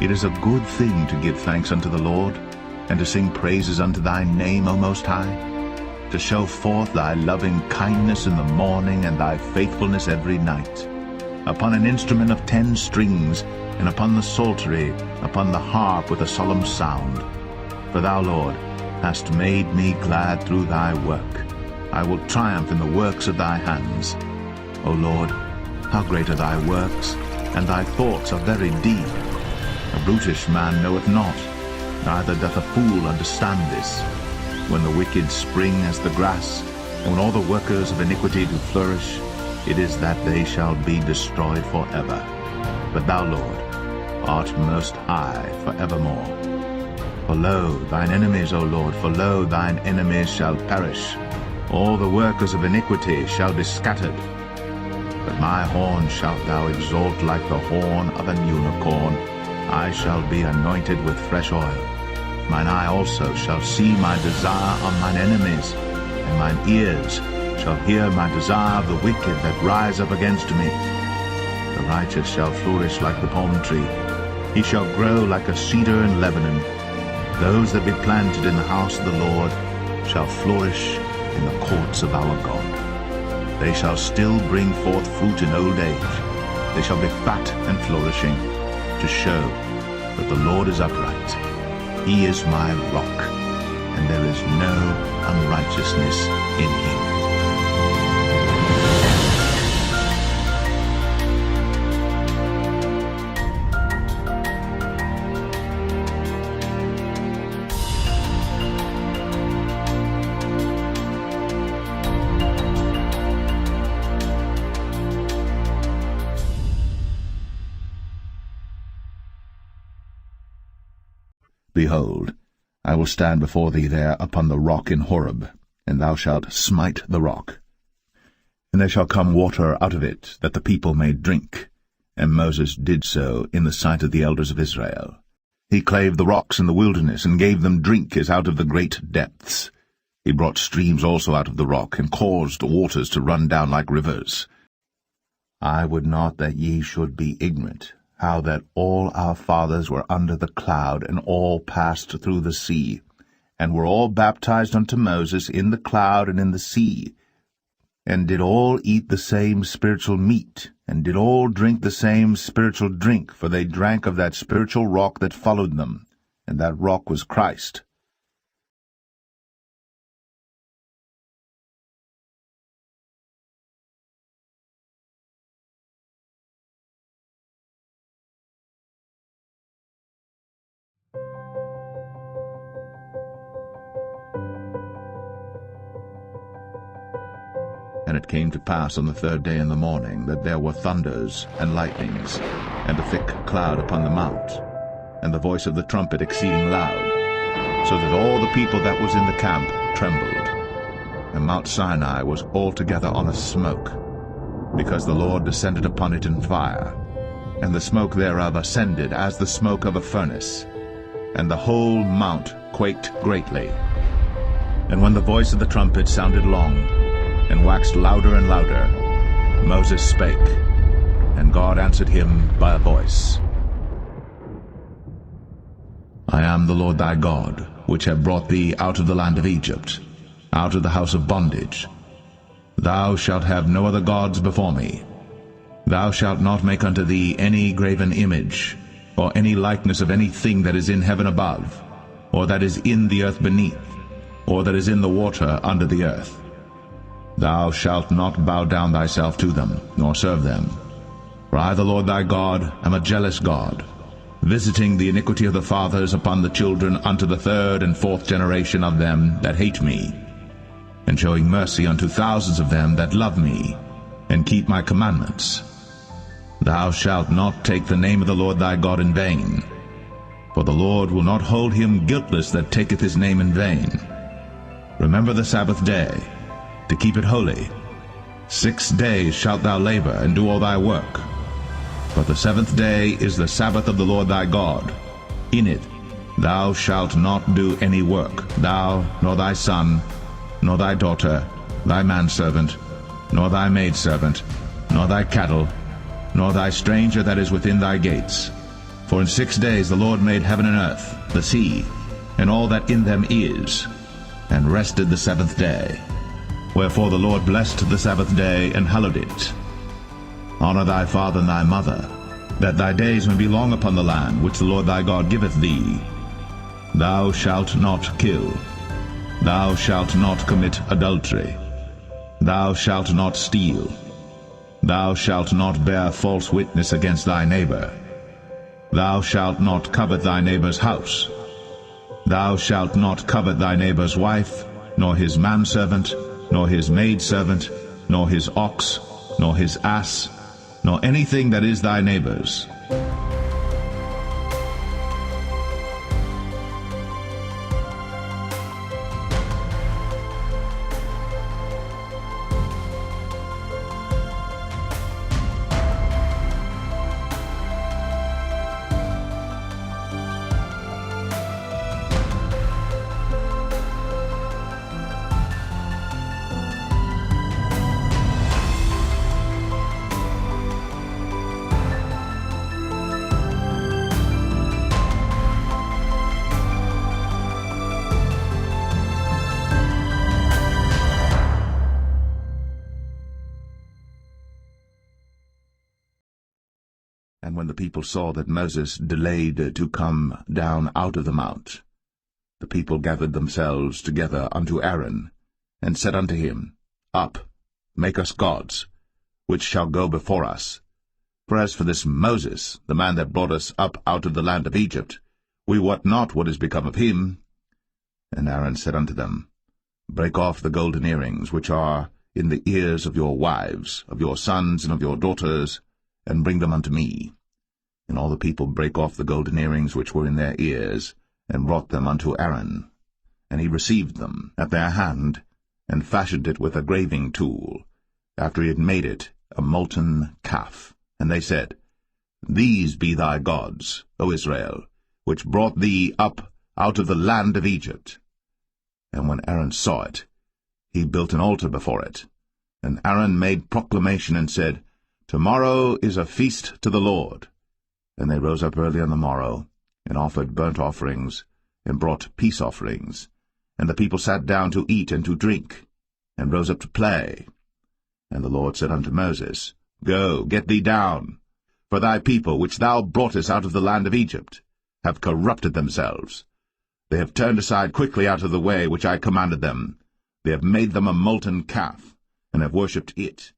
It is a good thing to give thanks unto the Lord, and to sing praises unto thy name, O Most High, to show forth thy loving kindness in the morning, and thy faithfulness every night, upon an instrument of 10 strings, and upon the psaltery, upon the harp with a solemn sound. For thou, Lord, hast made me glad through thy work. I will triumph in the works of thy hands. O Lord, how great are thy works, and thy thoughts are very deep. A brutish man knoweth not, neither doth a fool understand this. When the wicked spring as the grass, and when all the workers of iniquity do flourish, it is that they shall be destroyed forever. But thou, Lord, art most high forevermore. For lo, thine enemies, O Lord, for lo, thine enemies shall perish. All the workers of iniquity shall be scattered. But my horn shalt thou exalt like the horn of an unicorn. I shall be anointed with fresh oil. Mine eye also shall see my desire on mine enemies, and mine ears shall hear my desire of the wicked that rise up against me. The righteous shall flourish like the palm tree. He shall grow like a cedar in Lebanon. Those that be planted in the house of the Lord shall flourish in the courts of our God. They shall still bring forth fruit in old age. They shall be fat and flourishing, to show that the Lord is upright. He is my rock, and there is no unrighteousness in him. Behold, I will stand before thee there upon the rock in Horeb, and thou shalt smite the rock. And there shall come water out of it, that the people may drink. And Moses did so in the sight of the elders of Israel. He clave the rocks in the wilderness, and gave them drink as out of the great depths. He brought streams also out of the rock, and caused waters to run down like rivers. I would not that ye should be ignorant, how that all our fathers were under the cloud, and all passed through the sea, and were all baptized unto Moses in the cloud and in the sea, and did all eat the same spiritual meat, and did all drink the same spiritual drink, for they drank of that spiritual rock that followed them, and that rock was Christ. And it came to pass on the 3rd day in the morning, that there were thunders and lightnings, and a thick cloud upon the mount, and the voice of the trumpet exceeding loud, so that all the people that was in the camp trembled. And Mount Sinai was altogether on a smoke, because the Lord descended upon it in fire, and the smoke thereof ascended as the smoke of a furnace, and the whole mount quaked greatly. And when the voice of the trumpet sounded long, and waxed louder and louder, Moses spake, and God answered him by a voice. I am the Lord thy God, which have brought thee out of the land of Egypt, out of the house of bondage. Thou shalt have no other gods before me. Thou shalt not make unto thee any graven image, or any likeness of any thing that is in heaven above, or that is in the earth beneath, or that is in the water under the earth. Thou shalt not bow down thyself to them, nor serve them. For I, the Lord thy God, am a jealous God, visiting the iniquity of the fathers upon the children unto the 3rd and 4th generation of them that hate me, and showing mercy unto thousands of them that love me, and keep my commandments. Thou shalt not take the name of the Lord thy God in vain, for the Lord will not hold him guiltless that taketh his name in vain. Remember the Sabbath day, to keep it holy. 6 days shalt thou labor, and do all thy work. But the 7th day is the Sabbath of the Lord thy God. In it thou shalt not do any work, thou, nor thy son, nor thy daughter, thy manservant, nor thy maidservant, nor thy cattle, nor thy stranger that is within thy gates. For in 6 days the Lord made heaven and earth, the sea, and all that in them is, and rested the seventh day. Wherefore the Lord blessed the Sabbath day, and hallowed it. Honor thy father and thy mother, that thy days may be long upon the land which the Lord thy God giveth thee. Thou shalt not kill. Thou shalt not commit adultery. Thou shalt not steal. Thou shalt not bear false witness against thy neighbor. Thou shalt not covet thy neighbor's house. Thou shalt not covet thy neighbor's wife, nor his manservant, nor his maidservant, nor his ox, nor his ass, nor anything that is thy neighbor's. And when the people saw that Moses delayed to come down out of the mount, the people gathered themselves together unto Aaron, and said unto him, Up, make us gods, which shall go before us. For as for this Moses, the man that brought us up out of the land of Egypt, we wot not what is become of him. And Aaron said unto them, Break off the golden earrings which are in the ears of your wives, of your sons, and of your daughters, and bring them unto me. And all the people brake off the golden earrings which were in their ears, and brought them unto Aaron. And he received them at their hand, and fashioned it with a graving tool, after he had made it a molten calf. And they said, These be thy gods, O Israel, which brought thee up out of the land of Egypt. And when Aaron saw it, he built an altar before it. And Aaron made proclamation, and said, Tomorrow is a feast to the Lord. And they rose up early on the morrow, and offered burnt offerings, and brought peace offerings. And the people sat down to eat and to drink, and rose up to play. And the Lord said unto Moses, Go, get thee down, for thy people, which thou broughtest out of the land of Egypt, have corrupted themselves. They have turned aside quickly out of the way which I commanded them. They have made them a molten calf, and have worshipped it.